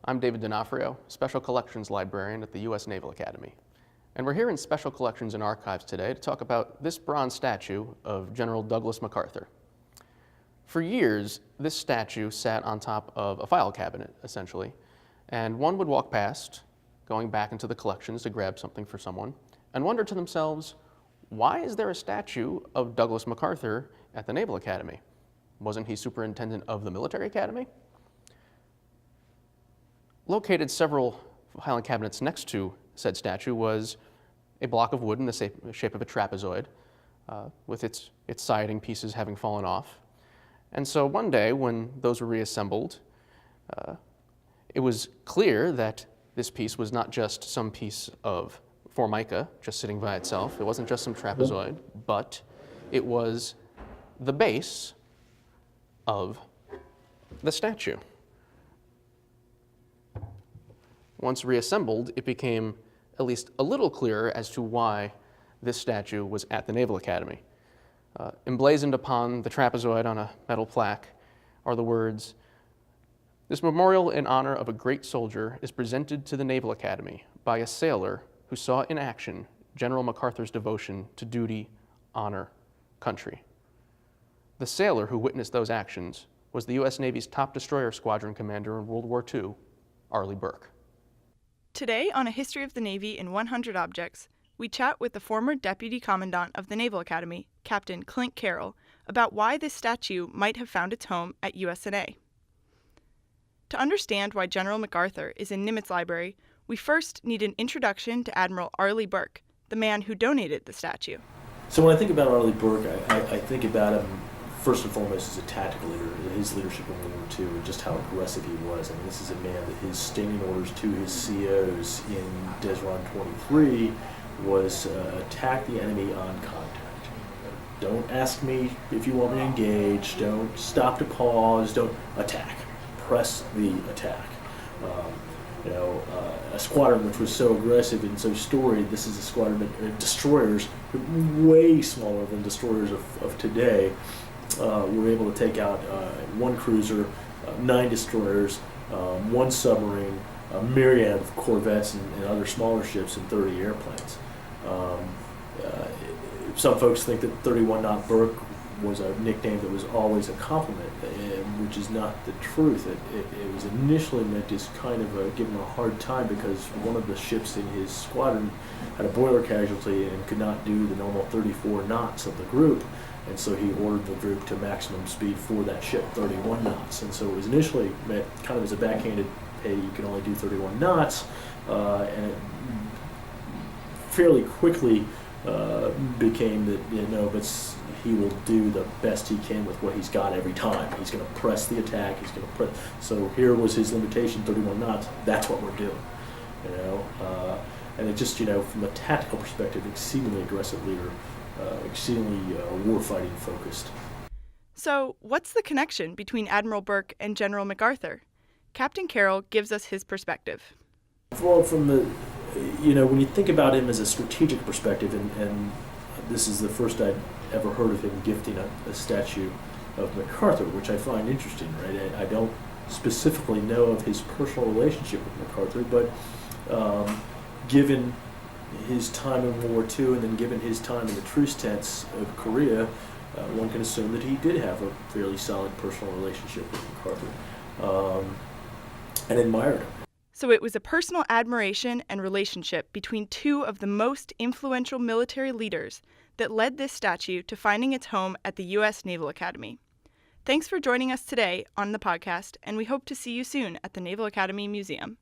I'm David D'Onofrio, Special Collections Librarian at the U.S. Naval Academy. And we're here in Special Collections and Archives today to talk about this bronze statue of General Douglas MacArthur. For years, this statue sat on top of a file cabinet, essentially, and one would walk past, going back into the collections to grab something for someone, and wonder to themselves, why is there a statue of Douglas MacArthur at the Naval Academy? Wasn't he superintendent of the military academy? Located several filing cabinets next to said statue was a block of wood in the shape of a trapezoid, with its siding pieces having fallen off. And so one day, when those were reassembled, it was clear that this piece was not just some piece of formica just sitting by itself. It wasn't just some trapezoid, but it was the base of the statue. Once reassembled, it became at least a little clearer as to why this statue was at the Naval Academy. Emblazoned upon the trapezoid on a metal plaque are the words, "This memorial in honor of a great soldier is presented to the Naval Academy by a sailor who saw in action General MacArthur's devotion to duty, honor, country." The sailor who witnessed those actions was the U.S. Navy's top destroyer squadron commander in World War II, Arleigh Burke. Today on A History of the Navy in 100 Objects, we chat with the former Deputy Commandant of the Naval Academy, Captain Clint Carroll, about why this statue might have found its home at USNA. To understand why General MacArthur is in Nimitz Library, we first need an introduction to Admiral Arleigh Burke, the man who donated the statue. So when I think about Arleigh Burke, I think about him first and foremost as a tactical leader, his leadership in World War II, and just how aggressive he was. I mean, this is a man that his standing orders to his COs in Desron 23 was attack the enemy on contact. Don't ask me if you want me to engage, don't stop to pause, don't attack. Press the attack. A squadron which was so aggressive and so storied, this is a squadron of destroyers, way smaller than destroyers of today. Were able to take out one cruiser, 9 destroyers, 1 submarine, a myriad of corvettes and other smaller ships, and 30 airplanes. Some folks think that 31-knot Burke was a nickname that was always a compliment, which is not the truth. It was initially meant as kind of give him a hard time because one of the ships in his squadron had a boiler casualty and could not do the normal 34 knots of the group. And so he ordered the group to maximum speed for that ship, 31 knots. And so it was initially meant kind of as a backhanded, hey, you can only do 31 knots. And it fairly quickly became that, but he will do the best he can with what he's got every time. He's going to press the attack. He's going to press. So here was his limitation, 31 knots. That's what we're doing, And it just, from a tactical perspective, exceedingly aggressive leader. Exceedingly war-fighting focused. So, what's the connection between Admiral Burke and General MacArthur? Captain Carroll gives us his perspective. Well, from the, when you think about him as a strategic perspective, and this is the first I'd ever heard of him gifting a statue of MacArthur, which I find interesting, right? I don't specifically know of his personal relationship with MacArthur, but given his time in World War II, and then given his time in the truce tents of Korea, one can assume that he did have a fairly solid personal relationship with MacArthur, and admired him. So it was a personal admiration and relationship between two of the most influential military leaders that led this statue to finding its home at the U.S. Naval Academy. Thanks for joining us today on the podcast, and we hope to see you soon at the Naval Academy Museum.